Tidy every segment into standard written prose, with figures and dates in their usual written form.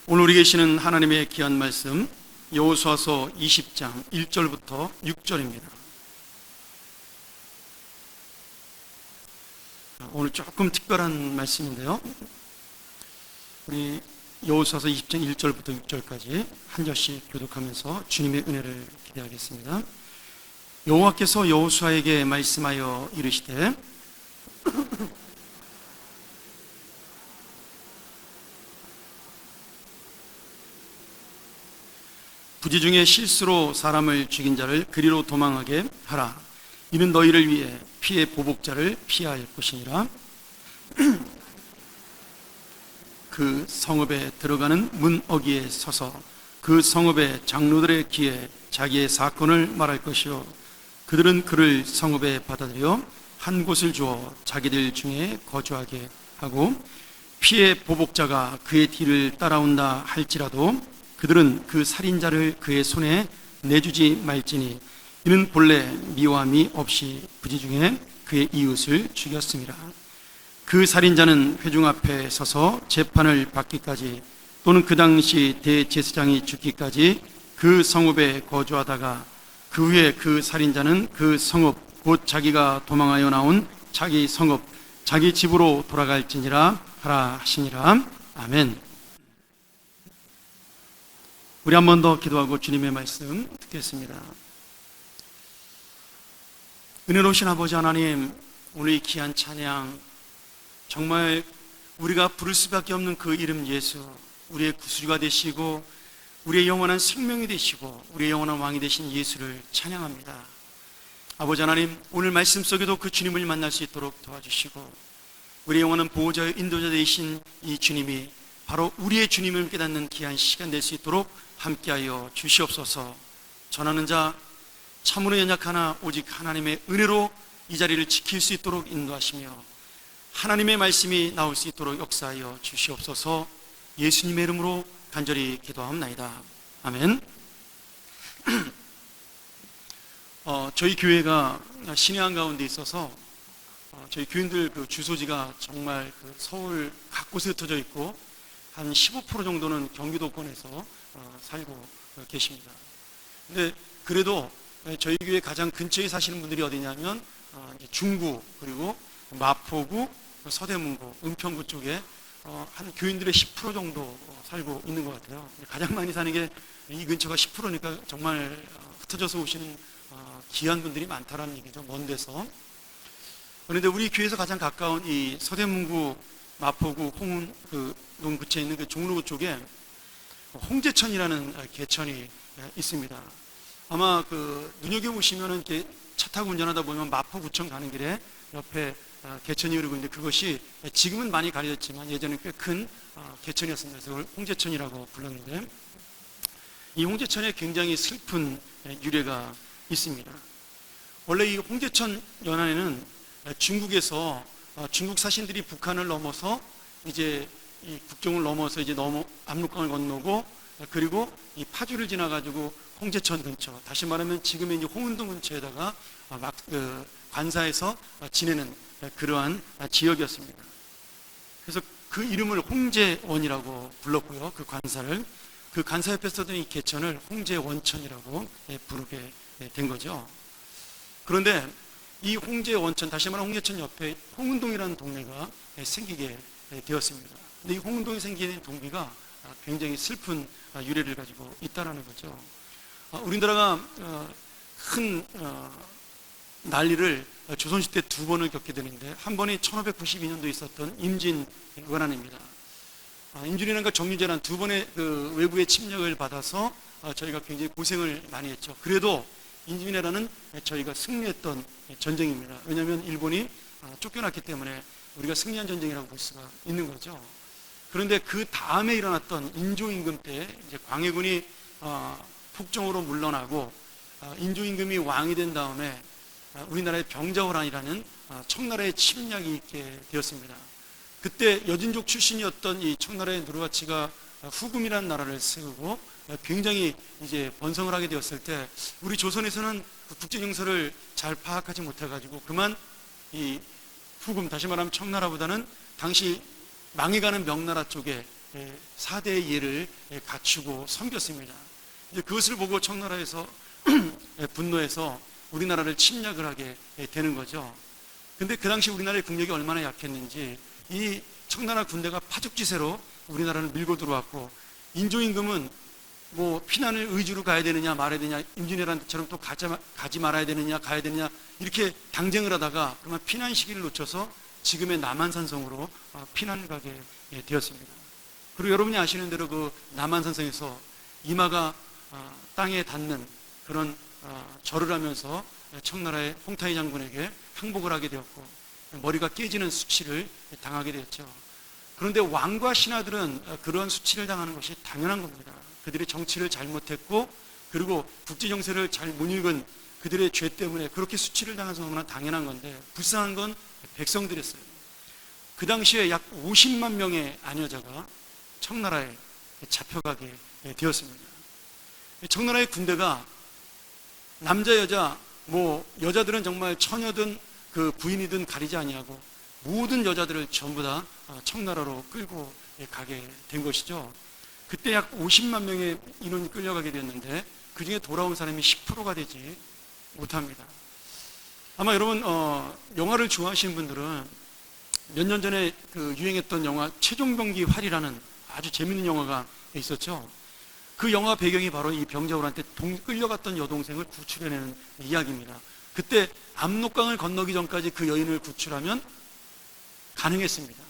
오늘 우리 계시는 하나님의 귀한 말씀 여호수아서 20장 1절부터 6절입니다. 오늘 조금 특별한 말씀인데요, 우리 여호수아서 20장 1절부터 6절까지 한 절씩 교독하면서 주님의 은혜를 기대하겠습니다. 여호와께서 여호수아에게 말씀하여 이르시되 부지 중에 실수로 사람을 죽인 자를 그리로 도망하게 하라. 이는 너희를 위해 피의 보복자를 피할 것이니라. 그 성읍에 들어가는 문 어귀에 서서 그 성읍의 장로들의 귀에 자기의 사건을 말할 것이요, 그들은 그를 성읍에 받아들여 한 곳을 주어 자기들 중에 거주하게 하고, 피의 보복자가 그의 뒤를 따라온다 할지라도 그들은 그 살인자를 그의 손에 내주지 말지니, 이는 본래 미워함이 없이 부지 중에 그의 이웃을 죽였습니다. 그 살인자는 회중 앞에 서서 재판을 받기까지, 또는 그 당시 대제사장이 죽기까지 그 성읍에 거주하다가 그 후에 그 살인자는 그 성읍 곧 자기가 도망하여 나온 자기 성읍 자기 집으로 돌아갈지니라 하라 하시니라. 아멘. 우리 한 번 더 기도하고 주님의 말씀 듣겠습니다. 은혜로우신 아버지 하나님, 오늘 이 귀한 찬양, 정말 우리가 부를 수밖에 없는 그 이름 예수, 우리의 구주가 되시고 우리의 영원한 생명이 되시고 우리의 영원한 왕이 되신 예수를 찬양합니다. 아버지 하나님, 오늘 말씀 속에도 그 주님을 만날 수 있도록 도와주시고, 우리의 영원한 보호자여 인도자 되신 이 주님이 바로 우리의 주님을 깨닫는 귀한 시간 될 수 있도록 함께하여 주시옵소서. 전하는 자 참으로 연약하나 오직 하나님의 은혜로 이 자리를 지킬 수 있도록 인도하시며, 하나님의 말씀이 나올 수 있도록 역사하여 주시옵소서. 예수님의 이름으로 간절히 기도하옵나이다. 아멘. 저희 교회가 신의 한가운데 있어서 저희 교인들 그 주소지가 정말 그 서울 각곳에 흩어져 있고 한 15% 정도는 경기도권에서 살고 계십니다. 근데 그래도 저희 교회 가장 근처에 사시는 분들이 어디냐면 중구, 그리고 마포구, 서대문구, 은평구 쪽에 한 교인들의 10% 정도 살고 있는 것 같아요. 가장 많이 사는 게 이 근처가 10%니까 정말 흩어져서 오시는 귀한 분들이 많다라는 얘기죠, 먼 데서. 그런데 우리 교회에서 가장 가까운 이 서대문구, 마포구, 농 근처에 있는 그 종로구 쪽에 홍제천이라는 개천이 있습니다. 아마 그 눈여겨보시면은 이렇게 차 타고 운전하다 보면 마포구청 가는 길에 옆에 개천이 흐르고 있는데, 그것이 지금은 많이 가려졌지만 예전에 꽤 큰 개천이었습니다. 그래서 그걸 홍제천이라고 불렀는데, 이 홍제천에 굉장히 슬픈 유래가 있습니다. 원래 이 홍제천 연안에는 중국에서 중국 사신들이 북한을 넘어서 이제 이 국경을 넘어서 이제 압록강을 건너고, 그리고 이 파주를 지나가지고 홍제천 근처, 다시 말하면 지금의 이제 홍은동 근처에다가 관사에서 지내는 그러한 지역이었습니다. 그래서 그 이름을 홍제원이라고 불렀고요. 그 관사 옆에 쓰던 이 개천을 홍제원천이라고 부르게 된 거죠. 그런데 이 홍제원천, 다시 말하면 홍제천 옆에 홍은동이라는 동네가 생기게 되었습니다. 근데 이 홍은동이 생기는 동기가 굉장히 슬픈 유래를 가지고 있다는 거죠. 우리나라가 큰 난리를 조선시대 두 번을 겪게 되는데, 한 번이 1592년도에 있었던 임진왜란입니다. 임진왜란과 정유재란 두 번의 그 외부의 침략을 받아서 저희가 굉장히 고생을 많이 했죠. 그래도 임진왜란은 저희가 승리했던 전쟁입니다. 왜냐하면 일본이 쫓겨났기 때문에 우리가 승리한 전쟁이라고 볼 수가 있는 거죠. 그런데 그 다음에 일어났던 인조임금 때 이제 광해군이 북쪽으로 물러나고 인조임금이 왕이 된 다음에 우리나라의 병자호란이라는 청나라의 침략이 있게 되었습니다. 그때 여진족 출신이었던 이 청나라의 누르하치가 후금이라는 나라를 세우고 굉장히 이제 번성을 하게 되었을 때, 우리 조선에서는 그 국제 정서를 잘 파악하지 못해가지고 그만 이 후금, 다시 말하면 청나라보다는 당시 망해가는 명나라 쪽에 4대의 예를 갖추고 섬겼습니다. 이제 그것을 보고 청나라에서 분노해서 우리나라를 침략을 하게 되는 거죠. 근데 그 당시 우리나라의 국력이 얼마나 약했는지 이 청나라 군대가 파죽지세로 우리나라를 밀고 들어왔고, 인조임금은 뭐 피난을 의주로 가야 되느냐 말아야 되느냐, 임진왜란처럼 또 가지 말아야 되느냐 가야 되느냐 이렇게 당쟁을 하다가 그만 피난 시기를 놓쳐서 지금의 남한산성으로 피난을 가게 되었습니다. 그리고 여러분이 아시는 대로 그 남한산성에서 이마가 땅에 닿는 그런 절을 하면서 청나라의 홍타이 장군에게 항복을 하게 되었고, 머리가 깨지는 수치를 당하게 되었죠. 그런데 왕과 신하들은 그런 수치를 당하는 것이 당연한 겁니다. 그들의 정치를 잘못했고, 그리고 국제정세를 잘 못 읽은 그들의 죄 때문에 그렇게 수치를 당해서 너무나 당연한 건데, 불쌍한 건 백성들이었어요. 그 당시에 약 50만 명의 아녀자가 청나라에 잡혀가게 되었습니다. 청나라의 군대가 남자 여자 뭐 여자들은 정말 처녀든 그 부인이든 가리지 아니하고 모든 여자들을 전부 다 청나라로 끌고 가게 된 것이죠. 그때 약 50만 명의 인원이 끌려가게 됐는데 그 중에 돌아온 사람이 10%가 되지 못합니다. 아마 여러분 영화를 좋아하시는 분들은 몇 년 전에 그 유행했던 영화 최종병기 활이라는 아주 재밌는 영화가 있었죠. 그 영화 배경이 바로 이 병자호란때 끌려갔던 여동생을 구출해내는 이야기입니다. 그때 압록강을 건너기 전까지 그 여인을 구출하면 가능했습니다.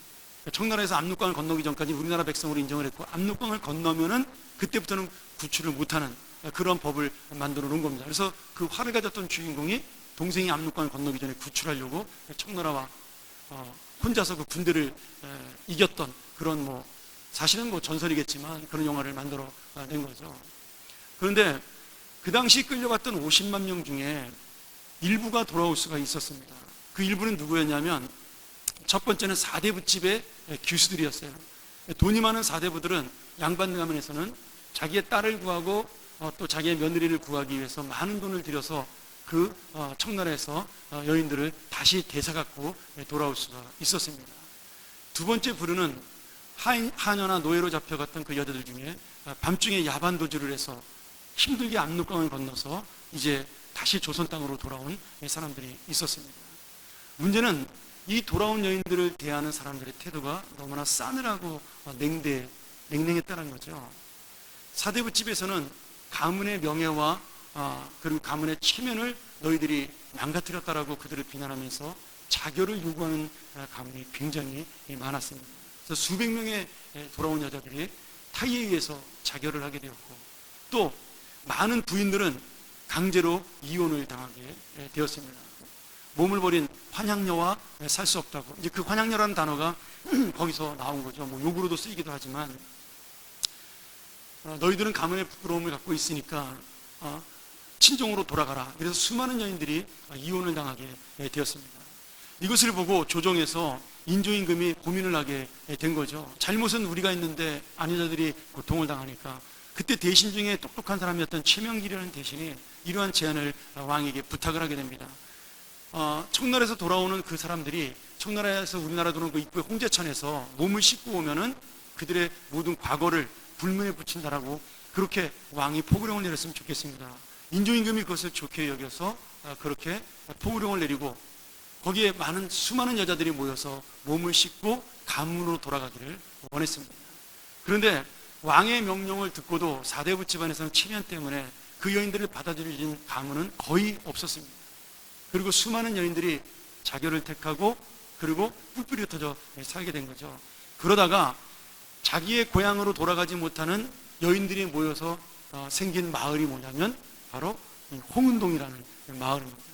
청나라에서 압록강을 건너기 전까지 우리나라 백성으로 인정을 했고, 압록강을 건너면은 그때부터는 구출을 못하는 그런 법을 만들어 놓은 겁니다. 그래서 그 활을 가졌던 주인공이 동생이 압록강을 건너기 전에 구출하려고 청나라와 혼자서 그 군대를 이겼던 그런 뭐 사실은 뭐 전설이겠지만 그런 영화를 만들어 낸 거죠. 그런데 그 당시 끌려갔던 50만 명 중에 일부가 돌아올 수가 있었습니다. 그 일부는 누구였냐면 첫 번째는 사대부집의 규수들이었어요. 돈이 많은 사대부들은 양반 가문에서는 자기의 딸을 구하고 또 자기의 며느리를 구하기 위해서 많은 돈을 들여서 그 청나라에서 여인들을 다시 되사갖고 돌아올 수가 있었습니다. 두 번째 부류는 하녀나 노예로 잡혀갔던 그 여자들 중에 밤중에 야반 도주를 해서 힘들게 압록강을 건너서 이제 다시 조선 땅으로 돌아온 사람들이 있었습니다. 문제는 이 돌아온 여인들을 대하는 사람들의 태도가 너무나 싸늘하고 냉랭했다는 거죠. 사대부집에서는 가문의 명예와 그리고 가문의 체면을 너희들이 망가뜨렸다라고 그들을 비난하면서 자결을 요구하는 가문이 굉장히 많았습니다. 그래서 수백 명의 돌아온 여자들이 타이에 의해서 자결을 하게 되었고, 또 많은 부인들은 강제로 이혼을 당하게 되었습니다. 몸을 버린 환향녀와 살 수 없다고. 이제 그 환향녀라는 단어가 거기서 나온 거죠. 뭐 욕으로도 쓰이기도 하지만, 너희들은 가문의 부끄러움을 갖고 있으니까 친정으로 돌아가라. 그래서 수많은 여인들이 이혼을 당하게 되었습니다. 이것을 보고 조정에서 인조임금이 고민을 하게 된 거죠. 잘못은 우리가 했는데 아내자들이 고통을 당하니까, 그때 대신 중에 똑똑한 사람이었던 최명길이라는 대신이 이러한 제안을 왕에게 부탁을 하게 됩니다. 청나라에서 돌아오는 그 사람들이 청나라에서 우리나라 들어온 그 입구의 홍제천에서 몸을 씻고 오면은 그들의 모든 과거를 불문에 붙인다라고 그렇게 왕이 포구령을 내렸으면 좋겠습니다. 인조임금이 그것을 좋게 여겨서 그렇게 포구령을 내리고, 거기에 수많은 여자들이 모여서 몸을 씻고 가문으로 돌아가기를 원했습니다. 그런데 왕의 명령을 듣고도 사대부 집안에서는 체면 때문에 그 여인들을 받아들이는 가문은 거의 없었습니다. 그리고 수많은 여인들이 자결을 택하고 그리고 뿔뿔이 흩어져 살게 된 거죠. 그러다가 자기의 고향으로 돌아가지 못하는 여인들이 모여서 생긴 마을이 뭐냐면 바로 홍은동이라는 마을입니다.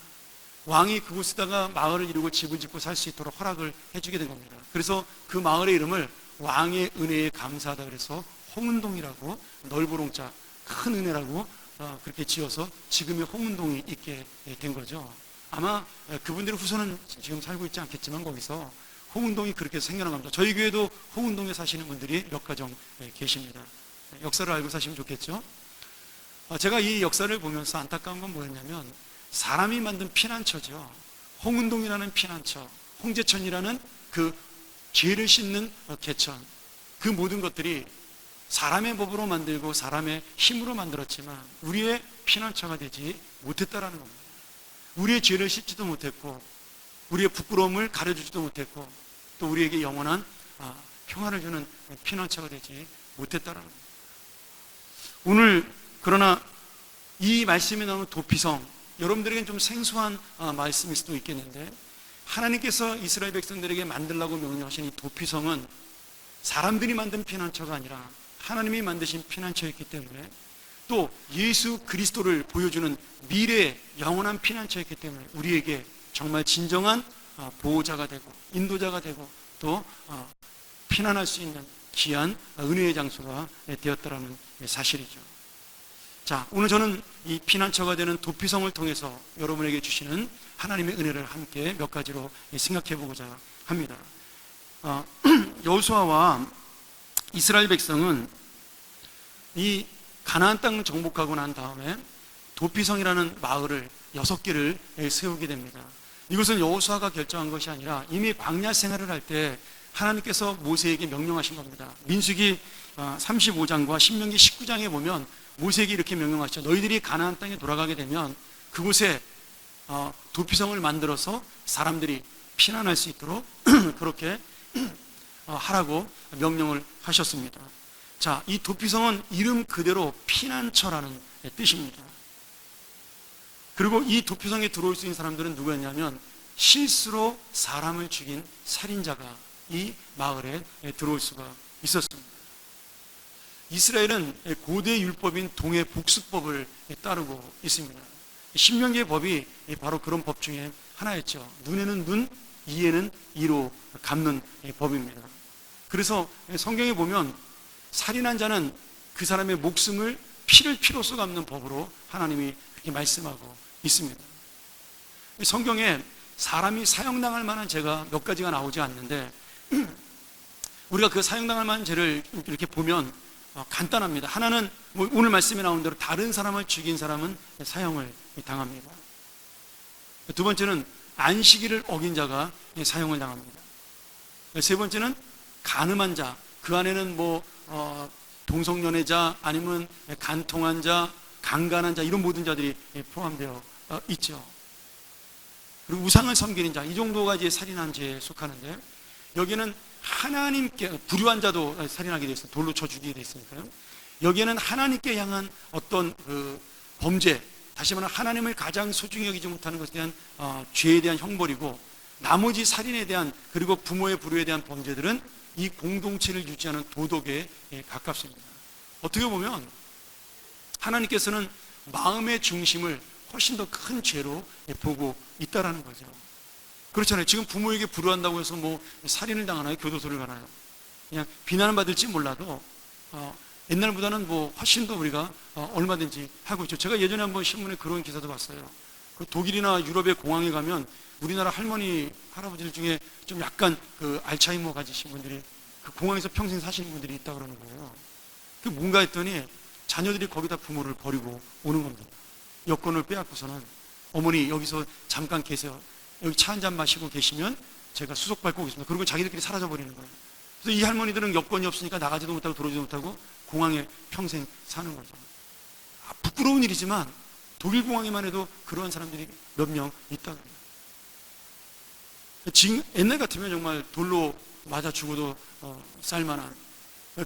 왕이 그곳에다가 마을을 이루고 집을 짓고 살 수 있도록 허락을 해주게 된 겁니다. 그래서 그 마을의 이름을 왕의 은혜에 감사하다 그래서 홍은동이라고, 넓으롱자 큰 은혜라고 그렇게 지어서 지금의 홍은동이 있게 된 거죠. 아마 그분들의 후손은 지금 살고 있지 않겠지만 거기서 홍은동이 그렇게 생겨난 겁니다. 저희 교회도 홍은동에 사시는 분들이 몇 가정 계십니다. 역사를 알고 사시면 좋겠죠. 제가 이 역사를 보면서 안타까운 건 뭐였냐면, 사람이 만든 피난처죠. 홍은동이라는 피난처, 홍제천이라는 그 죄를 씻는 개천, 그 모든 것들이 사람의 법으로 만들고 사람의 힘으로 만들었지만 우리의 피난처가 되지 못했다라는 겁니다. 우리의 죄를 씻지도 못했고 우리의 부끄러움을 가려주지도 못했고 또 우리에게 영원한 평안을 주는 피난처가 되지 못했다라는 겁니다. 오늘 그러나 이 말씀에 나오는 도피성, 여러분들에게는 좀 생소한 말씀일 수도 있겠는데 하나님께서 이스라엘 백성들에게 만들라고 명령하신 이 도피성은 사람들이 만든 피난처가 아니라 하나님이 만드신 피난처였기 때문에 또 예수 그리스도를 보여주는 미래의 영원한 피난처였기 때문에 우리에게 정말 진정한 보호자가 되고 인도자가 되고 또 피난할 수 있는 귀한 은혜의 장소가 되었다라는 사실이죠. 자, 오늘 저는 이 피난처가 되는 도피성을 통해서 여러분에게 주시는 하나님의 은혜를 함께 몇 가지로 생각해 보고자 합니다. 여호수아와 이스라엘 백성은 이 가나안 땅을 정복하고 난 다음에 도피성이라는 마을을 6개를 세우게 됩니다. 이것은 여호수아가 결정한 것이 아니라 이미 광야 생활을 할 때 하나님께서 모세에게 명령하신 겁니다. 민수기 35장과 신명기 19장에 보면 모세에게 이렇게 명령하시죠. 너희들이 가나안 땅에 돌아가게 되면 그곳에 도피성을 만들어서 사람들이 피난할 수 있도록 그렇게 하라고 명령을 하셨습니다. 자, 이 도피성은 이름 그대로 피난처라는 뜻입니다. 그리고 이 도피성에 들어올 수 있는 사람들은 누구였냐면 실수로 사람을 죽인 살인자가 이 마을에 들어올 수가 있었습니다. 이스라엘은 고대 율법인 동해 복수법을 따르고 있습니다. 신명기의 법이 바로 그런 법 중에 하나였죠. 눈에는 눈, 이에는 이로 갚는 법입니다. 그래서 성경에 보면 살인한 자는 그 사람의 목숨을 피로써 갚는 법으로 하나님이 그렇게 말씀하고 있습니다. 성경에 사람이 사형당할 만한 죄가 몇 가지가 나오지 않는데 우리가 그 사형당할 만한 죄를 이렇게 보면 간단합니다. 하나는 오늘 말씀에 나온 대로 다른 사람을 죽인 사람은 사형을 당합니다. 두 번째는 안식일을 어긴 자가 사형을 당합니다. 세 번째는 간음한 자, 그 안에는 동성연애자 아니면 간통한 자, 강간한 자 이런 모든 자들이 포함되어 있죠. 그리고 우상을 섬기는 자, 이 정도가 이제 살인한 죄에 속하는데 여기는 하나님께 불의한 자도 살인하게 되어 있어요. 돌로 쳐 죽이게 되어 있으니까요. 여기에는 하나님께 향한 어떤 그 범죄, 다시 말하면 하나님을 가장 소중히 여기지 못하는 것에 대한 죄에 대한 형벌이고 나머지 살인에 대한 그리고 부모의 불효에 대한 범죄들은 이 공동체를 유지하는 도덕에 가깝습니다. 어떻게 보면 하나님께서는 마음의 중심을 훨씬 더 큰 죄로 보고 있다라는 거죠. 그렇잖아요. 지금 부모에게 불효한다고 해서 살인을 당하나요? 교도소를 가나요? 그냥 비난을 받을지 몰라도 옛날보다는 훨씬 더 우리가 얼마든지 하고 있죠. 제가 예전에 한번 신문에 그런 기사도 봤어요. 그 독일이나 유럽의 공항에 가면 우리나라 할머니, 할아버지들 중에 좀 약간 그 알츠하이머 가지신 분들이 그 공항에서 평생 사시는 분들이 있다고 그러는 거예요. 그게 뭔가 했더니 자녀들이 거기다 부모를 버리고 오는 겁니다. 여권을 빼앗고서는 어머니 여기서 잠깐 계세요. 여기 차 한잔 마시고 계시면 제가 수속 밟고 오겠습니다. 그리고 자기들끼리 사라져 버리는 거예요. 그래서 이 할머니들은 여권이 없으니까 나가지도 못하고 들어오지도 못하고 공항에 평생 사는 거죠. 부끄러운 일이지만 독일 공항에만 해도 그러한 사람들이 몇 명 있다고 합니다. 지금 옛날 같으면 정말 돌로 맞아 죽어도 쌀만한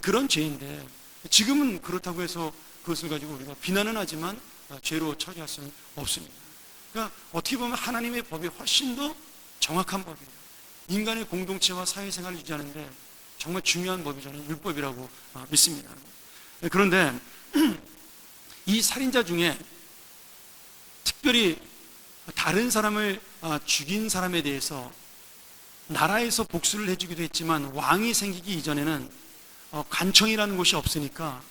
그런 죄인데 지금은 그렇다고 해서 그것을 가지고 우리가 비난은 하지만 죄로 처리할 수는 없습니다. 그러니까 어떻게 보면 하나님의 법이 훨씬 더 정확한 법이에요. 인간의 공동체와 사회생활을 유지하는데 정말 중요한 법이 저는 율법이라고 믿습니다. 그런데 이 살인자 중에 특별히 다른 사람을 죽인 사람에 대해서 나라에서 복수를 해주기도 했지만 왕이 생기기 이전에는 관청이라는 곳이 없으니까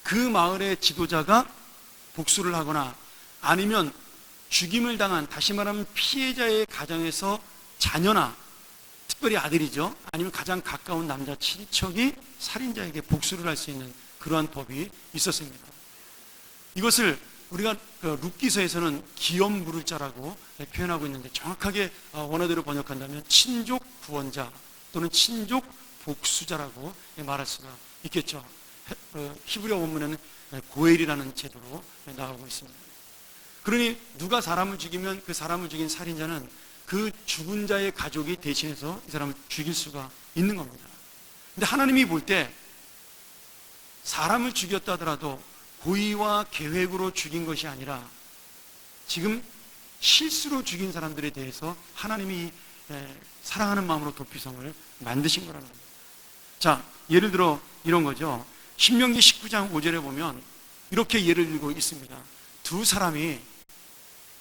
그 마을의 지도자가 복수를 하거나 아니면 죽임을 당한, 다시 말하면 피해자의 가정에서 자녀나 특별히 아들이죠, 아니면 가장 가까운 남자 친척이 살인자에게 복수를 할 수 있는 그러한 법이 있었습니다. 이것을 우리가 룻기서에서는 기업 물을 자라고 표현하고 있는데 정확하게 원어대로 번역한다면 친족 구원자 또는 친족 복수자라고 말할 수가 있겠죠. 히브리어 원문에는 고엘이라는 제도로 나오고 있습니다. 그러니 누가 사람을 죽이면 그 사람을 죽인 살인자는 그 죽은 자의 가족이 대신해서 이 사람을 죽일 수가 있는 겁니다. 근데 하나님이 볼 때 사람을 죽였다 하더라도 고의와 계획으로 죽인 것이 아니라 지금 실수로 죽인 사람들에 대해서 하나님이 사랑하는 마음으로 도피성을 만드신 거라는 겁니다. 자, 예를 들어 이런 거죠. 신명기 19장 5절에 보면 이렇게 예를 들고 있습니다. 두 사람이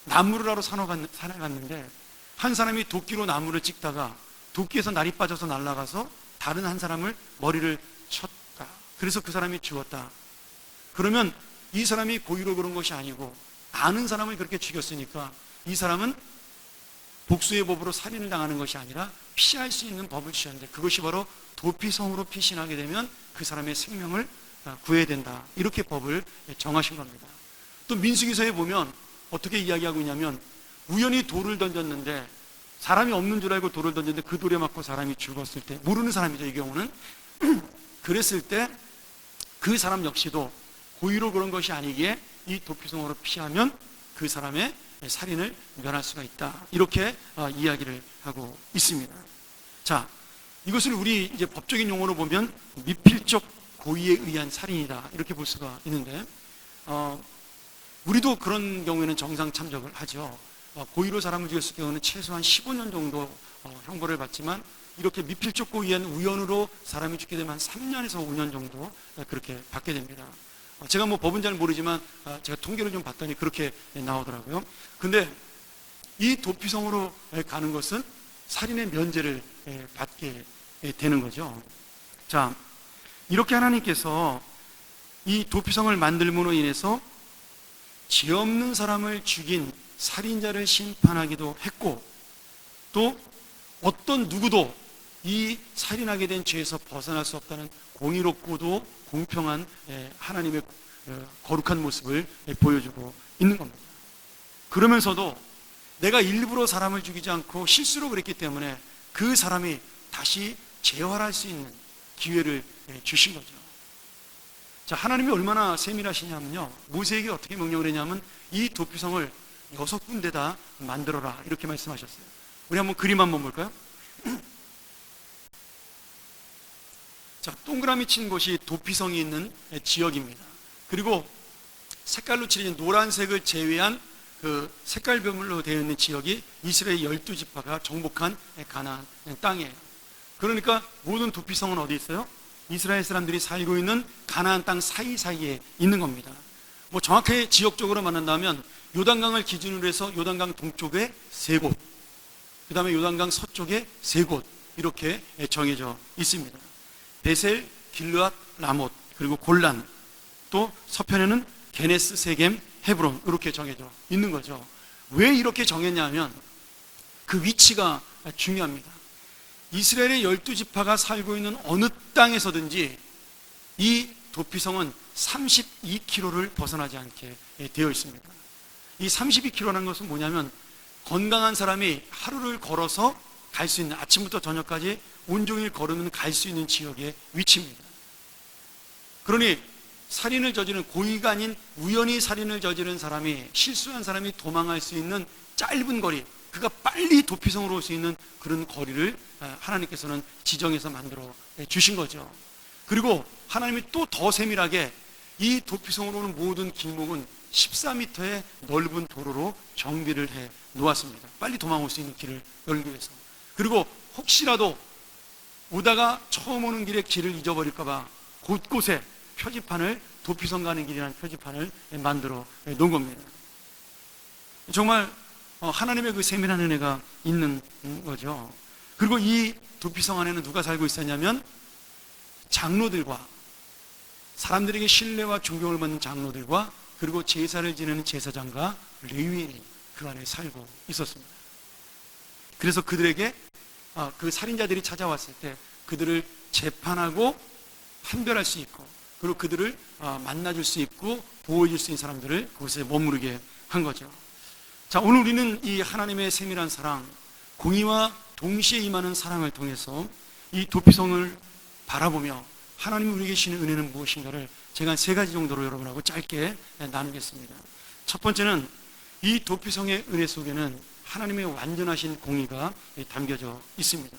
나무를 하러 산에 갔는데 한 사람이 도끼로 나무를 찍다가 도끼에서 날이 빠져서 날아가서 다른 한 사람을 머리를 쳤다. 그래서 그 사람이 죽었다. 그러면 이 사람이 고의로 그런 것이 아니고 아는 사람을 그렇게 죽였으니까 이 사람은 복수의 법으로 살인을 당하는 것이 아니라 피할 수 있는 법을 취하는데 그것이 바로 도피성으로 피신하게 되면 그 사람의 생명을 구해야 된다. 이렇게 법을 정하신 겁니다. 또 민수기서에 보면 어떻게 이야기하고 있냐면 우연히 돌을 던졌는데 사람이 없는 줄 알고 돌을 던졌는데 그 돌에 맞고 사람이 죽었을 때, 모르는 사람이죠 이 경우는. 그랬을 때 그 사람 역시도 고의로 그런 것이 아니기에 이 도피성으로 피하면 그 사람의 살인을 면할 수가 있다. 이렇게 이야기를 하고 있습니다. 자, 이것을 우리 이제 법적인 용어로 보면 미필적 고의에 의한 살인이다. 이렇게 볼 수가 있는데, 우리도 그런 경우에는 정상 참작을 하죠. 고의로 사람을 죽였을 경우는 최소한 15년 정도 형벌을 받지만 이렇게 미필적 고의한 우연으로 사람이 죽게 되면 한 3년에서 5년 정도 그렇게 받게 됩니다. 제가 뭐 법은 잘 모르지만 제가 통계를 좀 봤더니 그렇게 나오더라고요. 근데 이 도피성으로 가는 것은 살인의 면제를 받게 되는 거죠. 자, 이렇게 하나님께서 이 도피성을 만들므로 인해서 죄 없는 사람을 죽인 살인자를 심판하기도 했고, 또 어떤 누구도 이 살인하게 된 죄에서 벗어날 수 없다는 공의롭고도 공평한 하나님의 거룩한 모습을 보여주고 있는 겁니다. 그러면서도 내가 일부러 사람을 죽이지 않고 실수로 그랬기 때문에 그 사람이 다시 재활할 수 있는 기회를 주신 거죠. 자, 하나님이 얼마나 세밀하시냐면요, 모세에게 어떻게 명령을 했냐면 이 도피성을 6군데다 만들어라 이렇게 말씀하셨어요. 우리 한번 그림 한번 볼까요? 자, 동그라미 친 곳이 도피성이 있는 지역입니다. 그리고 색깔로 칠해진 노란색을 제외한 그 색깔별로 되어 있는 지역이 이스라엘 12지파가 정복한 가나안 땅이에요. 그러니까 모든 도피성은 어디 있어요? 이스라엘 사람들이 살고 있는 가나안 땅 사이사이에 있는 겁니다. 뭐 정확하게 지역적으로 말한다면 요단강을 기준으로 해서 요단강 동쪽에 3곳, 그 다음에 요단강 서쪽에 3곳 이렇게 정해져 있습니다. 베셀, 길르앗, 라못, 그리고 골란, 또 서편에는 게네스, 세겜, 헤브론 이렇게 정해져 있는 거죠. 왜 이렇게 정했냐면 그 위치가 중요합니다. 이스라엘의 12지파가 살고 있는 어느 땅에서든지 이 도피성은 32km를 벗어나지 않게 되어 있습니다. 이 32km라는 것은 뭐냐면 건강한 사람이 하루를 걸어서 갈 수 있는, 아침부터 저녁까지 온종일 걸으면 갈 수 있는 지역의 위치입니다. 그러니 살인을 저지른, 고의가 아닌 우연히 살인을 저지른 사람이, 실수한 사람이 도망할 수 있는 짧은 거리, 그가 빨리 도피성으로 올 수 있는 그런 거리를 하나님께서는 지정해서 만들어 주신 거죠. 그리고 하나님이 또 더 세밀하게 이 도피성으로 오는 모든 길목은 14m의 넓은 도로로 정비를 해 놓았습니다. 빨리 도망올 수 있는 길을 열기 위해서. 그리고 혹시라도 오다가 처음 오는 길에 길을 잊어버릴까봐 곳곳에 표지판을, 도피성 가는 길이라는 표지판을 만들어 놓은 겁니다. 정말 하나님의 그 세밀한 은혜가 있는 거죠. 그리고 이 도피성 안에는 누가 살고 있었냐면 장로들과, 사람들에게 신뢰와 존경을 받는 장로들과, 그리고 제사를 지내는 제사장과 레위인이 그 안에 살고 있었습니다. 그래서 그들에게 그 살인자들이 찾아왔을 때 그들을 재판하고 판별할 수 있고, 그리고 그들을 만나줄 수 있고 보호해줄 수 있는 사람들을 그곳에 머무르게 한 거죠. 자, 오늘 우리는 이 하나님의 세밀한 사랑, 공의와 동시에 임하는 사랑을 통해서 이 도피성을 바라보며 하나님이 우리에게 주시는 은혜는 무엇인가를 제가 한 3가지 정도로 여러분하고 짧게 나누겠습니다. 첫 번째는 이 도피성의 은혜 속에는 하나님의 완전하신 공의가 담겨져 있습니다.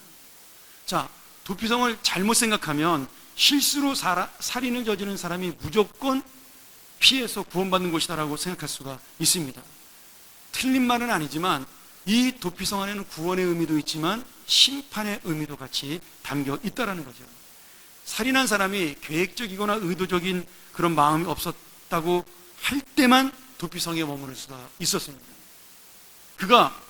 자, 도피성을 잘못 생각하면 실수로 살인을 저지른 사람이 무조건 피해서 구원받는 곳이다라고 생각할 수가 있습니다. 틀린 말은 아니지만 이 도피성 안에는 구원의 의미도 있지만 심판의 의미도 같이 담겨 있다는 거죠. 살인한 사람이 계획적이거나 의도적인 그런 마음이 없었다고 할 때만 도피성에 머무를 수가 있었습니다. 그가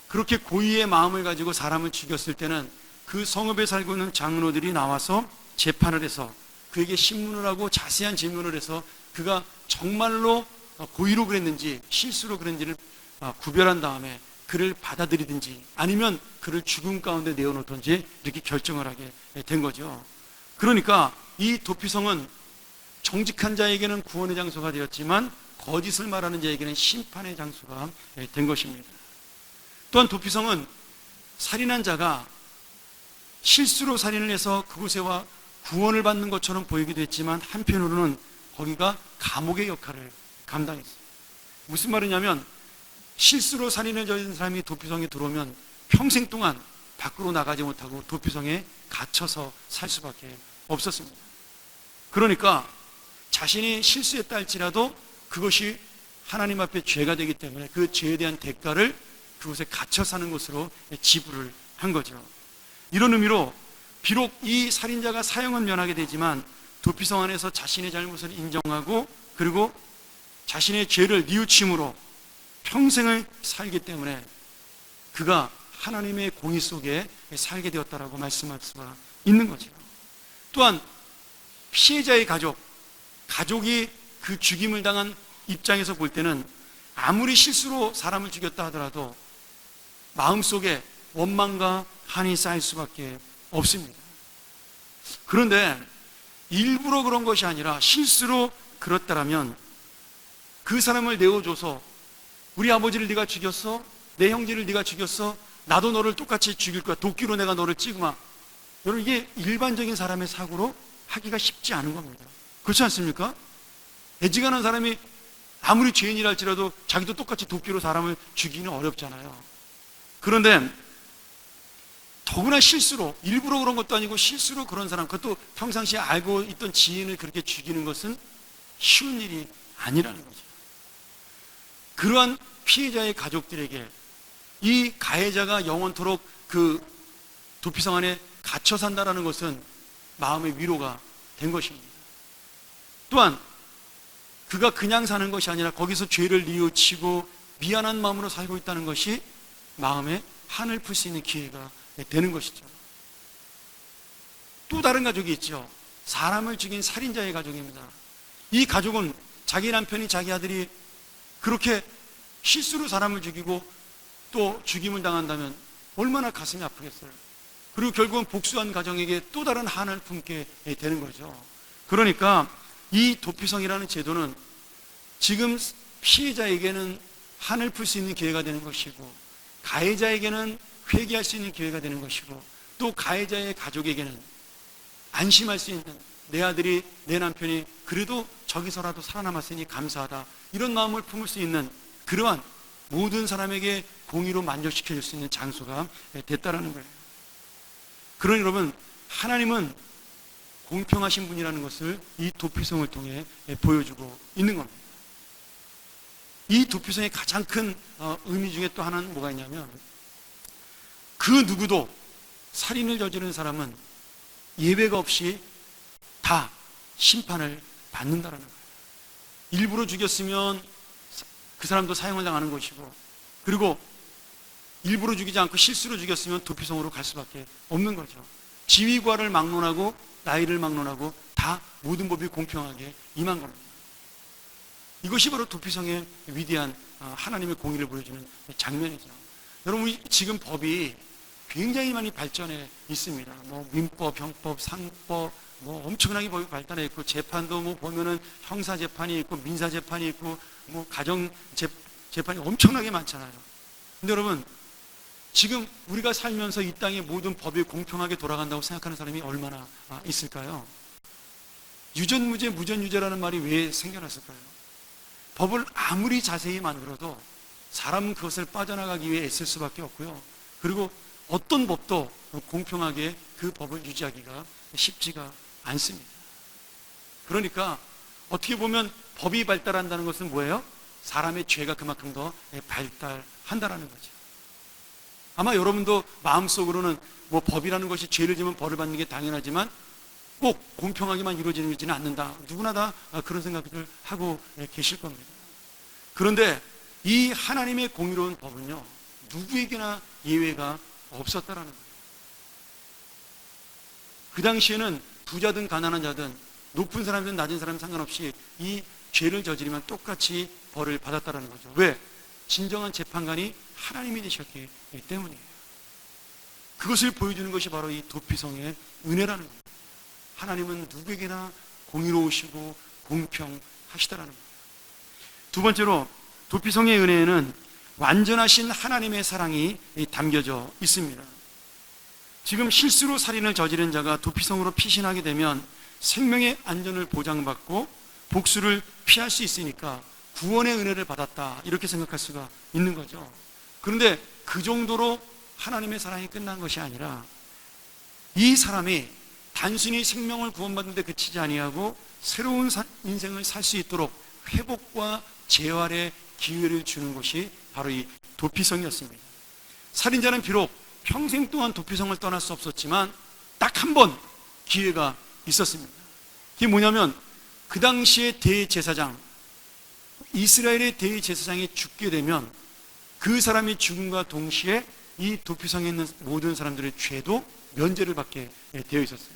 그렇게 고의의 마음을 가지고 사람을 죽였을 때는 그 성읍에 살고 있는 장로들이 나와서 재판을 해서 그에게 신문을 하고 자세한 질문을 해서 그가 정말로 고의로 그랬는지 실수로 그랬는지를 구별한 다음에 그를 받아들이든지 아니면 그를 죽음 가운데 내어놓든지 이렇게 결정을 하게 된 거죠. 그러니까 이 도피성은 정직한 자에게는 구원의 장소가 되었지만 거짓을 말하는 자에게는 심판의 장소가 된 것입니다. 또한 도피성은 살인한 자가 실수로 살인을 해서 그곳에 와 구원을 받는 것처럼 보이기도 했지만 한편으로는 거기가 감옥의 역할을 감당했어요. 무슨 말이냐면 실수로 살인을 저지른 사람이 도피성에 들어오면 평생 동안 밖으로 나가지 못하고 도피성에 갇혀서 살 수밖에 없었습니다. 그러니까 자신이 실수했다 할지라도 그것이 하나님 앞에 죄가 되기 때문에 그 죄에 대한 대가를 그곳에 갇혀 사는 것으로 지불을 한 거죠. 이런 의미로 비록 이 살인자가 사형은 면하게 되지만 도피성 안에서 자신의 잘못을 인정하고 그리고 자신의 죄를 뉘우침으로 평생을 살기 때문에 그가 하나님의 공의 속에 살게 되었다라고 말씀할 수가 있는 거죠. 또한 피해자의 가족이 그 죽임을 당한 입장에서 볼 때는 아무리 실수로 사람을 죽였다 하더라도 마음속에 원망과 한이 쌓일 수밖에 없습니다. 그런데 일부러 그런 것이 아니라 실수로 그렇다라면 그 사람을 내어줘서 우리 아버지를 네가 죽였어? 내 형제를 네가 죽였어? 나도 너를 똑같이 죽일 거야. 도끼로 내가 너를 찍으마. 여러분 이게 일반적인 사람의 사고로 하기가 쉽지 않은 겁니다. 그렇지 않습니까? 애지간한 사람이 아무리 죄인이라 할지라도 자기도 똑같이 도끼로 사람을 죽이기는 어렵잖아요. 그런데 더구나 실수로, 일부러 그런 것도 아니고 실수로 그런 사람, 그것도 평상시에 알고 있던 지인을 그렇게 죽이는 것은 쉬운 일이 아니라는 거죠. 그러한 피해자의 가족들에게 이 가해자가 영원토록 그 도피성 안에 갇혀 산다는 것은 마음의 위로가 된 것입니다. 또한 그가 그냥 사는 것이 아니라 거기서 죄를 뉘우치고 미안한 마음으로 살고 있다는 것이 마음에 한을 풀 수 있는 기회가 되는 것이죠. 또 다른 가족이 있죠. 사람을 죽인 살인자의 가족입니다. 이 가족은 자기 남편이 자기 아들이 그렇게 실수로 사람을 죽이고 또 죽임을 당한다면 얼마나 가슴이 아프겠어요. 그리고 결국은 복수한 가정에게 또 다른 한을 품게 되는 거죠. 그러니까 이 도피성이라는 제도는 지금 피해자에게는 한을 풀 수 있는 기회가 되는 것이고 가해자에게는 회개할 수 있는 기회가 되는 것이고 또 가해자의 가족에게는 안심할 수 있는 내 아들이 내 남편이 그래도 저기서라도 살아남았으니 감사하다 이런 마음을 품을 수 있는 그러한 모든 사람에게 공의로 만족시켜줄 수 있는 장소가 됐다라는 거예요. 그러니 여러분 하나님은 공평하신 분이라는 것을 이 도피성을 통해 보여주고 있는 겁니다. 이 도피성의 가장 큰 의미 중에 또 하나는 뭐가 있냐면 그 누구도 살인을 저지른 사람은 예외가 없이 다 심판을 받는다라는 거예요. 일부러 죽였으면 그 사람도 사형을 당하는 것이고 그리고 일부러 죽이지 않고 실수로 죽였으면 도피성으로 갈 수밖에 없는 거죠. 지위과를 막론하고 나이를 막론하고 다 모든 법이 공평하게 임한 겁니다. 이것이 바로 도피성의 위대한 하나님의 공의를 보여주는 장면이죠. 여러분 지금 법이 굉장히 많이 발전해 있습니다. 뭐 민법, 형법, 상법 뭐 엄청나게 법이 발달해 있고 재판도 뭐 보면은 형사 재판이 있고 민사 재판이 있고 뭐 가정 재판이 엄청나게 많잖아요. 근데 여러분 지금 우리가 살면서 이 땅의 모든 법이 공평하게 돌아간다고 생각하는 사람이 얼마나 있을까요? 유전무죄, 무전유죄라는 말이 왜 생겨났을까요? 법을 아무리 자세히 만들어도 사람은 그것을 빠져나가기 위해 애쓸 수밖에 없고요. 그리고 어떤 법도 공평하게 그 법을 유지하기가 쉽지가 않습니다. 그러니까 어떻게 보면 법이 발달한다는 것은 뭐예요? 사람의 죄가 그만큼 더 발달한다는 거죠. 아마 여러분도 마음속으로는 뭐 법이라는 것이 죄를 지면 벌을 받는 게 당연하지만 꼭 공평하게만 이루어지지는 않는다. 누구나 다 그런 생각을 하고 계실 겁니다. 그런데 이 하나님의 공의로운 법은요, 누구에게나 예외가 없었다라는 거예요. 그 당시에는 부자든 가난한 자든 높은 사람이든 낮은 사람 상관없이 이 죄를 저지르면 똑같이 벌을 받았다라는 거죠. 왜? 진정한 재판관이 하나님이 되셨기 때문이에요. 그것을 보여주는 것이 바로 이 도피성의 은혜라는 거예요. 하나님은 누구에게나 공의로우시고 공평하시다라는 거예요. 두 번째로 도피성의 은혜에는 완전하신 하나님의 사랑이 담겨져 있습니다. 지금 실수로 살인을 저지른 자가 도피성으로 피신하게 되면 생명의 안전을 보장받고 복수를 피할 수 있으니까 구원의 은혜를 받았다, 이렇게 생각할 수가 있는 거죠. 그런데 그 정도로 하나님의 사랑이 끝난 것이 아니라 이 사람이 단순히 생명을 구원받는 데 그치지 아니하고 새로운 인생을 살 수 있도록 회복과 재활의 기회를 주는 것이 바로 이 도피성이었습니다. 살인자는 비록 평생 동안 도피성을 떠날 수 없었지만 딱 한 번 기회가 있었습니다. 그게 뭐냐면 그 당시의 대제사장, 이스라엘의 대제사장이 죽게 되면 그 사람이 죽음과 동시에 이 도피성에 있는 모든 사람들의 죄도 면제를 받게 되어 있었어요.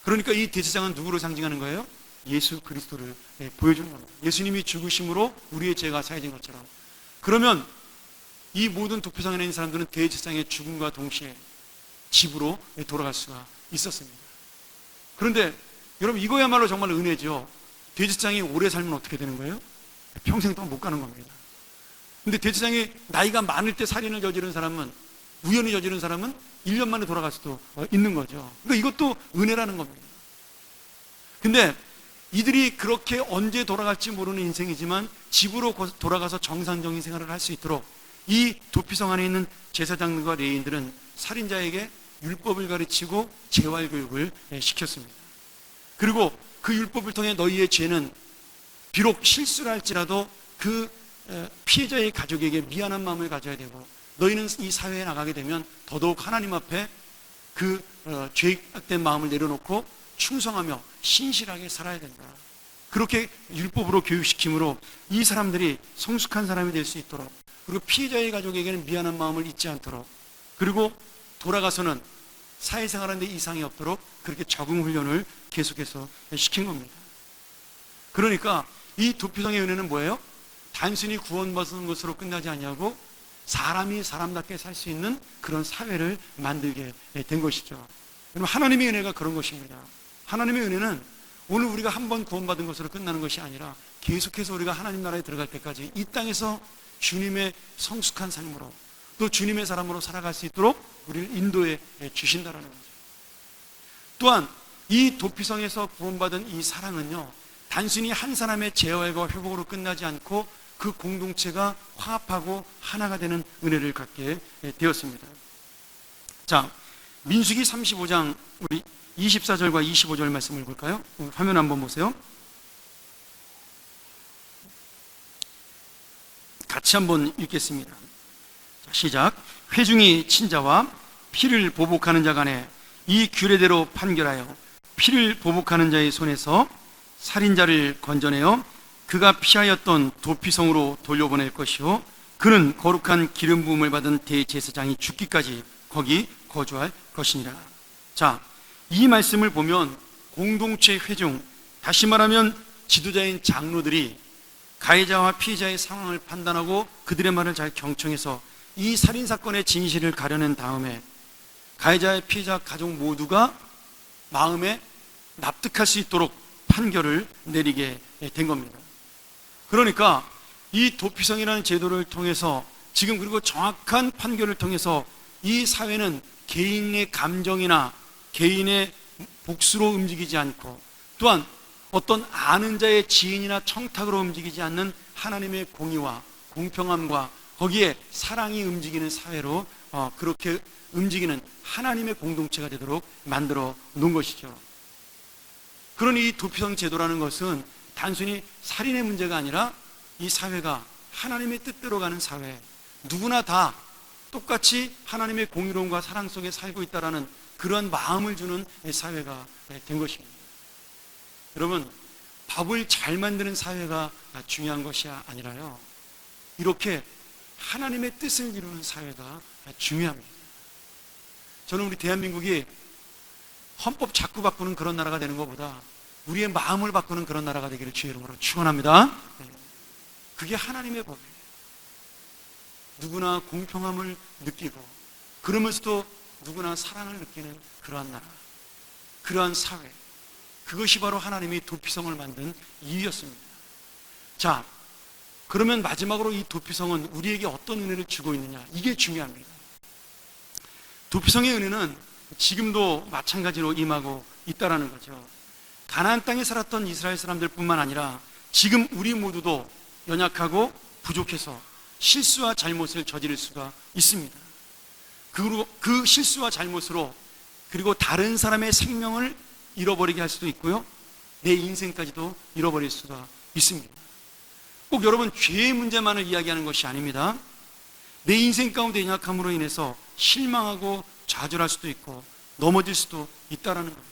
그러니까 이 대제사장은 누구로 상징하는 거예요? 예수 그리스도를 보여주는 겁니다. 예수님이 죽으심으로 우리의 죄가 사해진 것처럼. 그러면 이 모든 도피성에 있는 사람들은 대제사장의 죽음과 동시에 집으로 돌아갈 수가 있었습니다. 그런데 여러분, 이거야말로 정말 은혜죠. 대제사장이 오래 살면 어떻게 되는 거예요? 평생 동안 못 가는 겁니다. 근데 대제사장이 나이가 많을 때 살인을 저지른 사람은, 우연히 저지른 사람은 1년 만에 돌아갈 수도 있는 거죠. 그러니까 이것도 은혜라는 겁니다. 근데 이들이 그렇게 언제 돌아갈지 모르는 인생이지만 집으로 돌아가서 정상적인 생활을 할 수 있도록 이 도피성 안에 있는 제사장들과 레위인들은 살인자에게 율법을 가르치고 재활교육을 시켰습니다. 그리고 그 율법을 통해 너희의 죄는 비록 실수를 할지라도 그 피해자의 가족에게 미안한 마음을 가져야 되고, 너희는 이 사회에 나가게 되면 더더욱 하나님 앞에 그 죄악된 마음을 내려놓고 충성하며 신실하게 살아야 된다. 그렇게 율법으로 교육시킴으로 이 사람들이 성숙한 사람이 될 수 있도록, 그리고 피해자의 가족에게는 미안한 마음을 잊지 않도록, 그리고 돌아가서는 사회생활하는 데 이상이 없도록 그렇게 적응 훈련을 계속해서 시킨 겁니다. 그러니까 이 도피성의 은혜는 뭐예요? 단순히 구원받는 것으로 끝나지 않냐고, 사람이 사람답게 살 수 있는 그런 사회를 만들게 된 것이죠. 여러분, 하나님의 은혜가 그런 것입니다. 하나님의 은혜는 오늘 우리가 한 번 구원받은 것으로 끝나는 것이 아니라 계속해서 우리가 하나님 나라에 들어갈 때까지 이 땅에서 주님의 성숙한 삶으로, 또 주님의 사람으로 살아갈 수 있도록 우리를 인도해 주신다는 거죠. 또한 이 도피성에서 구원받은 이 사랑은요, 단순히 한 사람의 재활과 회복으로 끝나지 않고 그 공동체가 화합하고 하나가 되는 은혜를 갖게 되었습니다. 자, 민수기 35장 우리 24절과 25절 말씀을 볼까요? 화면 한번 보세요. 같이 한번 읽겠습니다. 자, 시작. 회중이 친자와 피를 보복하는 자 간에 이 규례대로 판결하여 피를 보복하는 자의 손에서 살인자를 건져내어 그가 피하였던 도피성으로 돌려보낼 것이요, 그는 거룩한 기름 부음을 받은 대제사장이 죽기까지 거기 거주할 것이니라. 자, 이 말씀을 보면 공동체 회중, 다시 말하면 지도자인 장로들이 가해자와 피해자의 상황을 판단하고 그들의 말을 잘 경청해서 이 살인사건의 진실을 가려낸 다음에 가해자의 피해자 가족 모두가 마음에 납득할 수 있도록 판결을 내리게 된 겁니다. 그러니까 이 도피성이라는 제도를 통해서 지금 그리고 정확한 판결을 통해서 이 사회는 개인의 감정이나 개인의 복수로 움직이지 않고, 또한 어떤 아는 자의 지인이나 청탁으로 움직이지 않는 하나님의 공의와 공평함과 거기에 사랑이 움직이는 사회로 그렇게 움직이는 하나님의 공동체가 되도록 만들어 놓은 것이죠. 그러니 이 도피성 제도라는 것은 단순히 살인의 문제가 아니라 이 사회가 하나님의 뜻대로 가는 사회, 누구나 다 똑같이 하나님의 공의로움과 사랑 속에 살고 있다라는 그런 마음을 주는 사회가 된 것입니다. 여러분, 밥을 잘 만드는 사회가 중요한 것이 아니라요, 이렇게 하나님의 뜻을 이루는 사회가 중요합니다. 저는 우리 대한민국이 헌법 자꾸 바꾸는 그런 나라가 되는 것보다 우리의 마음을 바꾸는 그런 나라가 되기를 주의 이름으로 축원합니다. 그게 하나님의 법이에요. 누구나 공평함을 느끼고 그러면서도 누구나 사랑을 느끼는 그러한 나라, 그러한 사회, 그것이 바로 하나님이 도피성을 만든 이유였습니다. 자, 그러면 마지막으로 이 도피성은 우리에게 어떤 은혜를 주고 있느냐, 이게 중요합니다. 도피성의 은혜는 지금도 마찬가지로 임하고 있다라는 거죠. 가나안 땅에 살았던 이스라엘 사람들뿐만 아니라 지금 우리 모두도 연약하고 부족해서 실수와 잘못을 저지를 수가 있습니다. 그리고 그 실수와 잘못으로 그리고 다른 사람의 생명을 잃어버리게 할 수도 있고요, 내 인생까지도 잃어버릴 수가 있습니다. 꼭 여러분 죄의 문제만을 이야기하는 것이 아닙니다. 내 인생 가운데 연약함으로 인해서 실망하고 좌절할 수도 있고 넘어질 수도 있다라는 겁니다.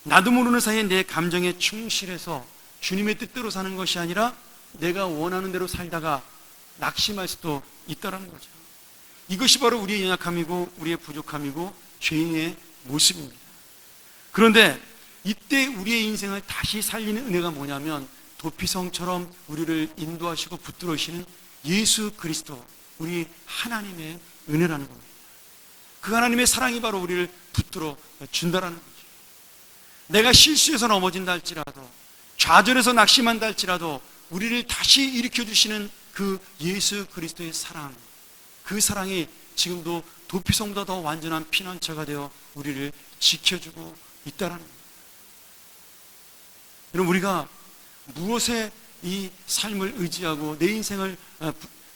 나도 모르는 사이에 내 감정에 충실해서 주님의 뜻대로 사는 것이 아니라 내가 원하는 대로 살다가 낙심할 수도 있다라는 거죠. 이것이 바로 우리의 연약함이고 우리의 부족함이고 죄인의 모습입니다. 그런데 이때 우리의 인생을 다시 살리는 은혜가 뭐냐면 도피성처럼 우리를 인도하시고 붙들어주시는 예수 그리스도, 우리 하나님의 은혜라는 겁니다. 그 하나님의 사랑이 바로 우리를 붙들어 준다라는 거죠. 내가 실수해서 넘어진다 할지라도, 좌절해서 낙심한다 할지라도 우리를 다시 일으켜 주시는 그 예수 그리스도의 사랑, 그 사랑이 지금도 도피성보다 더 완전한 피난처가 되어 우리를 지켜주고 있다라는 거예요. 여러분, 우리가 무엇에 이 삶을 의지하고 내 인생을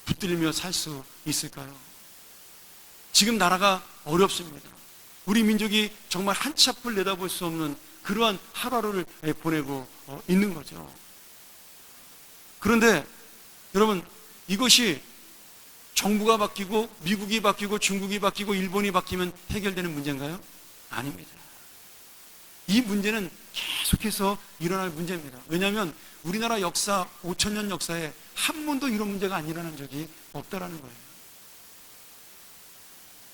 붙들며 살 수 있을까요? 지금 나라가 어렵습니다. 우리 민족이 정말 한치 앞을 내다볼 수 없는 그러한 하루하루를 보내고 있는 거죠. 그런데 여러분, 이것이 정부가 바뀌고 미국이 바뀌고 중국이 바뀌고 일본이 바뀌면 해결되는 문제인가요? 아닙니다. 이 문제는 계속해서 일어날 문제입니다. 왜냐하면 우리나라 역사 5,000년 역사에 한 번도 이런 문제가 안 일어난 적이 없다라는 거예요.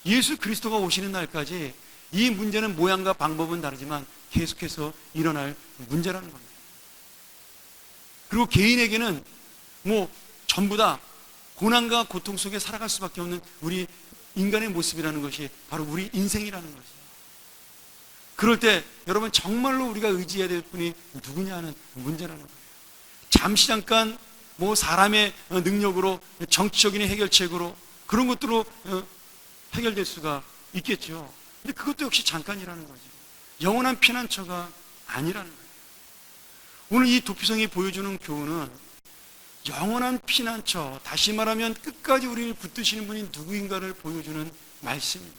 예수 그리스도가 오시는 날까지 이 문제는 모양과 방법은 다르지만 계속해서 일어날 문제라는 겁니다. 그리고 개인에게는 전부 다 고난과 고통 속에 살아갈 수밖에 없는 우리 인간의 모습이라는 것이 바로 우리 인생이라는 거죠. 그럴 때 여러분, 정말로 우리가 의지해야 될 분이 누구냐 하는 문제라는 거예요. 잠시 잠깐 사람의 능력으로, 정치적인 해결책으로 그런 것들로 해결될 수가 있겠죠. 근데 그것도 역시 잠깐이라는 거죠. 영원한 피난처가 아니라는 거예요. 오늘 이 도피성이 보여주는 교훈은 영원한 피난처, 다시 말하면 끝까지 우리를 붙드시는 분이 누구인가를 보여주는 말씀입니다.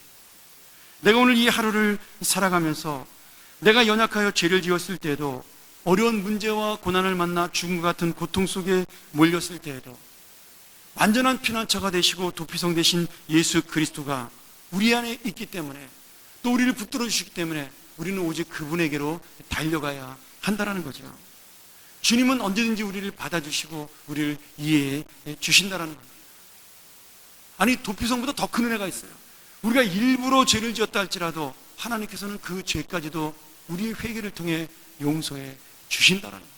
내가 오늘 이 하루를 살아가면서 내가 연약하여 죄를 지었을 때에도, 어려운 문제와 고난을 만나 죽음과 같은 고통 속에 몰렸을 때에도 완전한 피난처가 되시고 도피성 되신 예수 그리스도가 우리 안에 있기 때문에, 또 우리를 붙들어 주시기 때문에 우리는 오직 그분에게로 달려가야 한다는 거죠. 주님은 언제든지 우리를 받아주시고 우리를 이해해 주신다는 겁니다. 아니, 도피성보다 더 큰 은혜가 있어요. 우리가 일부러 죄를 지었다 할지라도 하나님께서는 그 죄까지도 우리의 회개를 통해 용서해 주신다는 거예요.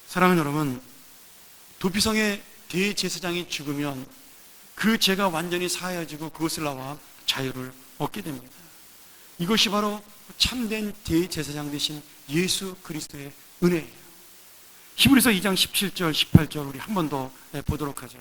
사랑하는 여러분, 도피성의 대제사장이 죽으면 그 죄가 완전히 사하여지고 그것을 나와 자유를 얻게 됩니다. 이것이 바로 참된 대제사장 되신 예수 그리스도의 은혜예요. 히브리서 2장 17절 18절 우리 한 번 더 보도록 하죠.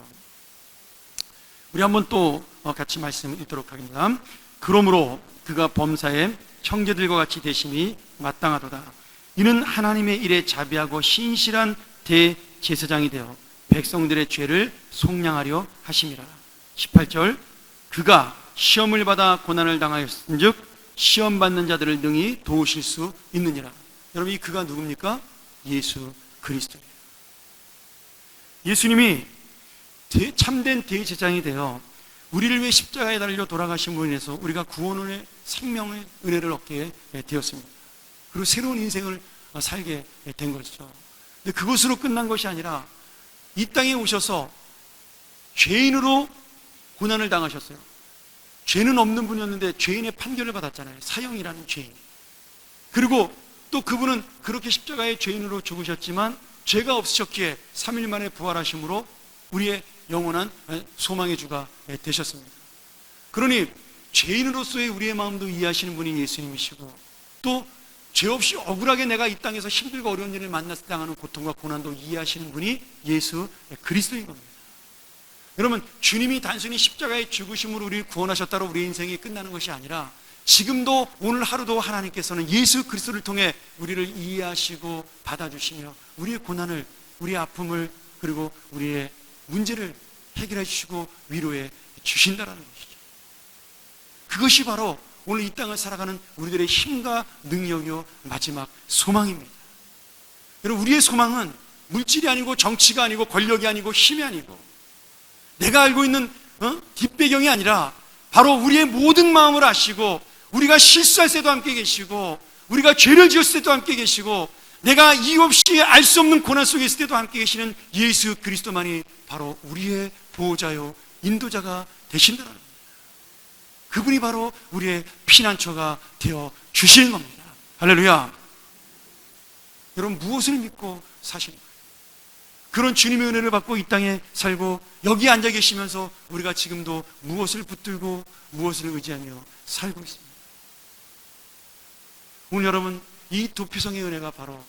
우리 한번 또 같이 말씀 읽도록 하겠습니다. 그러므로 그가 범사에 형제들과 같이 되심이 마땅하도다. 이는 하나님의 일에 자비하고 신실한 대제사장이 되어 백성들의 죄를 속량하려 하심이라. 18절 그가 시험을 받아 고난을 당하였은즉 시험 받는 자들을 능히 도우실 수 있느니라. 여러분, 이 그가 누굽니까? 예수 그리스도예요. 예수님이 참된 대제사장이 되어 우리를 위해 십자가에 달려 돌아가심으로 인해서 우리가 구원의 생명의 은혜를 얻게 되었습니다. 그리고 새로운 인생을 살게 된 것이죠. 근데 그것으로 끝난 것이 아니라 이 땅에 오셔서 죄인으로 고난을 당하셨어요. 죄는 없는 분이었는데 죄인의 판결을 받았잖아요. 사형이라는 죄인. 그리고 또 그분은 그렇게 십자가의 죄인으로 죽으셨지만 죄가 없으셨기에 3일 만에 부활하심으로 우리의 영원한 소망의 주가 되셨습니다. 그러니 죄인으로서의 우리의 마음도 이해하시는 분이 예수님이시고, 또 죄 없이 억울하게 내가 이 땅에서 힘들고 어려운 일을 만나서 당하는 고통과 고난도 이해하시는 분이 예수 그리스도인 겁니다. 여러분, 주님이 단순히 십자가의 죽으심으로 우리를 구원하셨다로 우리 인생이 끝나는 것이 아니라 지금도 오늘 하루도 하나님께서는 예수 그리스도를 통해 우리를 이해하시고 받아주시며 우리의 고난을, 우리의 아픔을, 그리고 우리의 문제를 해결해 주시고 위로해 주신다는 것이죠. 그것이 바로 오늘 이 땅을 살아가는 우리들의 힘과 능력이요 마지막 소망입니다. 여러분, 우리의 소망은 물질이 아니고 정치가 아니고 권력이 아니고 힘이 아니고 내가 알고 있는 뒷배경이 아니라 바로 우리의 모든 마음을 아시고 우리가 실수할 때도 함께 계시고 우리가 죄를 지었을 때도 함께 계시고 내가 이유 없이 알 수 없는 고난 속에 있을 때도 함께 계시는 예수 그리스도만이 바로 우리의 보호자요 인도자가 되신다는 겁니다. 그분이 바로 우리의 피난처가 되어 주시는 겁니다. 할렐루야. 여러분, 무엇을 믿고 사시는 거예요? 그런 주님의 은혜를 받고 이 땅에 살고 여기 앉아 계시면서 우리가 지금도 무엇을 붙들고 무엇을 의지하며 살고 있습니다. 오늘 여러분, 이 도피성의 은혜가 바로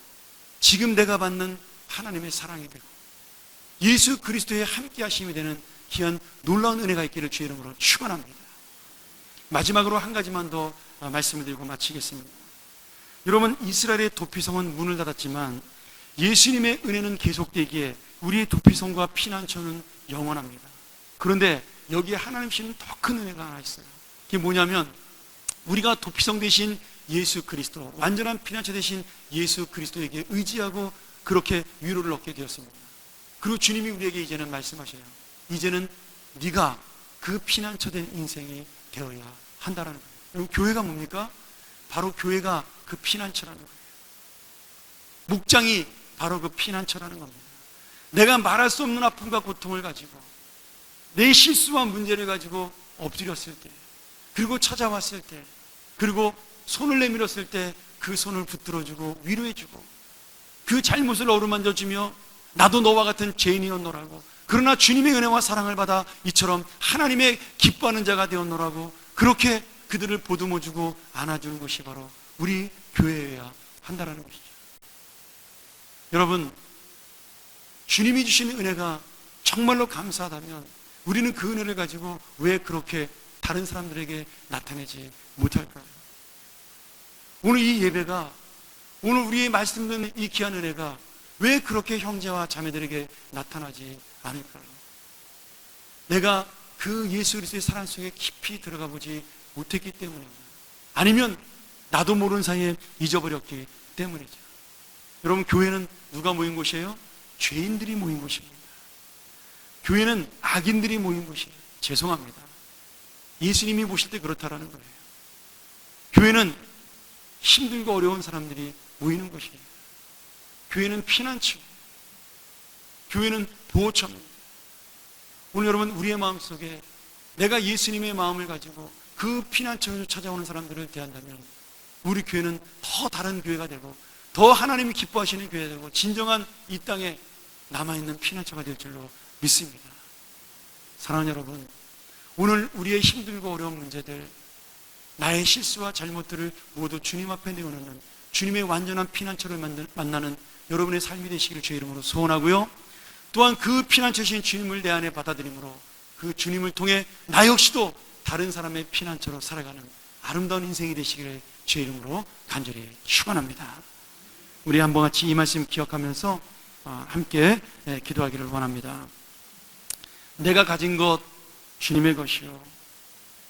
지금 내가 받는 하나님의 사랑이 되고 예수 그리스도의 함께 하심이 되는 귀한 놀라운 은혜가 있기를 주의 이름으로 축원합니다. 마지막으로 한 가지만 더 말씀을 드리고 마치겠습니다. 여러분, 이스라엘의 도피성은 문을 닫았지만 예수님의 은혜는 계속되기에 우리의 도피성과 피난처는 영원합니다. 그런데 여기에 하나님 주시는 더 큰 은혜가 하나 있어요. 그게 뭐냐면 우리가 도피성 되신 예수 그리스도, 완전한 피난처 되신 예수 그리스도에게 의지하고 그렇게 위로를 얻게 되었습니다. 그리고 주님이 우리에게 이제는 말씀하셔요. 이제는 네가 그 피난처 된 인생이 되어야 한다라는 거예요. 여러분, 교회가 뭡니까? 바로 교회가 그 피난처라는 거예요. 목장이 바로 그 피난처라는 겁니다. 내가 말할 수 없는 아픔과 고통을 가지고 내 실수와 문제를 가지고 엎드렸을 때, 그리고 찾아왔을 때, 그리고 손을 내밀었을 때 그 손을 붙들어주고 위로해주고 그 잘못을 어루만져주며 나도 너와 같은 죄인이었노라고, 그러나 주님의 은혜와 사랑을 받아 이처럼 하나님의 기뻐하는 자가 되었노라고 그렇게 그들을 보듬어주고 안아주는 것이 바로 우리 교회여야 한다는 것이죠. 여러분, 주님이 주시는 은혜가 정말로 감사하다면 우리는 그 은혜를 가지고 왜 그렇게 다른 사람들에게 나타내지 못할까요? 오늘 이 예배가, 오늘 우리의 말씀 듣는 이 귀한 은혜가 왜 그렇게 형제와 자매들에게 나타나지 않을까요? 내가 그 예수 그리스도의 사랑 속에 깊이 들어가 보지 못했기 때문입니다. 아니면 나도 모르는 사이에 잊어버렸기 때문이죠. 여러분, 교회는 누가 모인 곳이에요? 죄인들이 모인 곳입니다. 교회는 악인들이 모인 곳이에요. 죄송합니다. 예수님이 보실 때 그렇다라는 거예요. 교회는 힘들고 어려운 사람들이 모이는 곳이에요. 교회는 피난처예요. 교회는 보호처입니다. 오늘 여러분, 우리의 마음속에 내가 예수님의 마음을 가지고 그 피난처를 찾아오는 사람들을 대한다면 우리 교회는 더 다른 교회가 되고 더 하나님이 기뻐하시는 교회가 되고 진정한 이 땅에 남아있는 피난처가 될 줄로 믿습니다. 사랑하는 여러분, 오늘 우리의 힘들고 어려운 문제들, 나의 실수와 잘못들을 모두 주님 앞에 내어놓는 주님의 완전한 피난처를 만나는 여러분의 삶이 되시기를 주의 이름으로 소원하고요. 또한 그 피난처신 주님을 내 안에 받아들임으로 그 주님을 통해 나 역시도 다른 사람의 피난처로 살아가는 아름다운 인생이 되시기를 주의 이름으로 간절히 축원합니다. 우리 한번 같이 이 말씀 기억하면서 함께 기도하기를 원합니다. 내가 가진 것 주님의 것이요,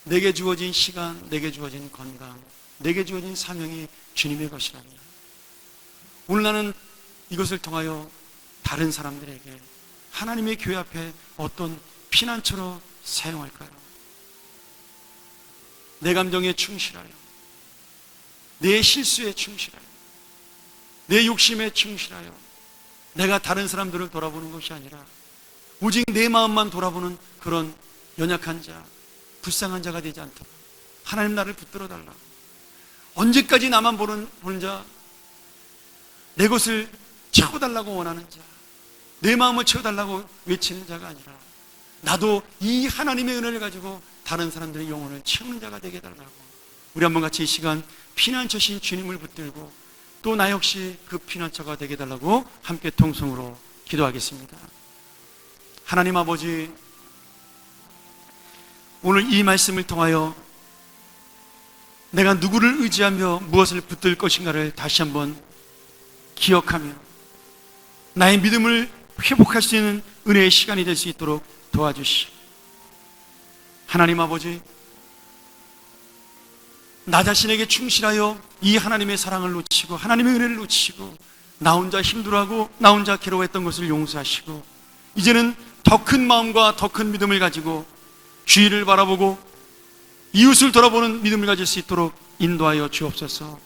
내게 주어진 시간, 내게 주어진 건강, 내게 주어진 사명이 주님의 것이라면 오늘 나는 이것을 통하여 다른 사람들에게 하나님의 교회 앞에 어떤 피난처로 사용할까요? 내 감정에 충실하여, 내 실수에 충실하여, 내 욕심에 충실하여 내가 다른 사람들을 돌아보는 것이 아니라 오직 내 마음만 돌아보는 그런 연약한 자, 불쌍한 자가 되지 않도록 하나님 나를 붙들어 달라고. 언제까지 나만 보는 자, 내 것을 채워달라고 원하는 자, 내 마음을 채워달라고 외치는 자가 아니라 나도 이 하나님의 은혜를 가지고 다른 사람들의 영혼을 채우는 자가 되게 해달라고. 우리 한번 같이 이 시간 피난처신 주님을 붙들고 또 나 역시 그 피난처가 되게 해달라고 함께 통성으로 기도하겠습니다. 하나님 아버지, 오늘 이 말씀을 통하여 내가 누구를 의지하며 무엇을 붙들 것인가를 다시 한번 기억하며 나의 믿음을 회복할 수 있는 은혜의 시간이 될 수 있도록 도와주시오. 하나님 아버지, 나 자신에게 충실하여 이 하나님의 사랑을 놓치고 하나님의 은혜를 놓치고 나 혼자 힘들어하고 나 혼자 괴로워했던 것을 용서하시고 이제는 더 큰 마음과 더 큰 믿음을 가지고 주위를 바라보고 이웃을 돌아보는 믿음을 가질 수 있도록 인도하여 주옵소서.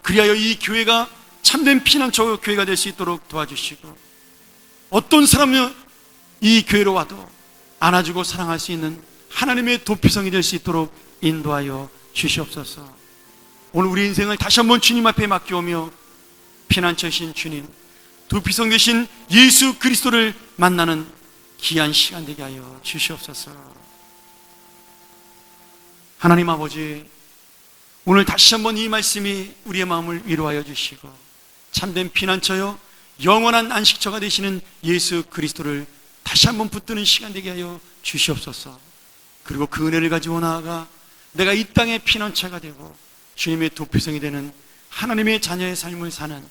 그리하여 이 교회가 참된 피난처 교회가 될 수 있도록 도와주시고 어떤 사람이 이 교회로 와도 안아주고 사랑할 수 있는 하나님의 도피성이 될 수 있도록 인도하여 주시옵소서. 오늘 우리 인생을 다시 한번 주님 앞에 맡겨오며 피난처신 주님, 도피성 되신 예수 그리스도를 만나는 귀한 시간 되게 하여 주시옵소서. 하나님 아버지, 오늘 다시 한번 이 말씀이 우리의 마음을 위로하여 주시고 참된 피난처요 영원한 안식처가 되시는 예수 그리스도를 다시 한번 붙드는 시간 되게 하여 주시옵소서. 그리고 그 은혜를 가지고 나아가 내가 이 땅의 피난처가 되고 주님의 도피성이 되는 하나님의 자녀의 삶을 사는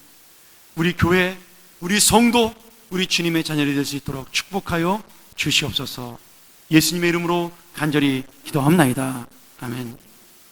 우리 교회, 우리 성도, 우리 주님의 자녀들이 될 수 있도록 축복하여 주시옵소서. 예수님의 이름으로 간절히 기도합나이다. 아멘.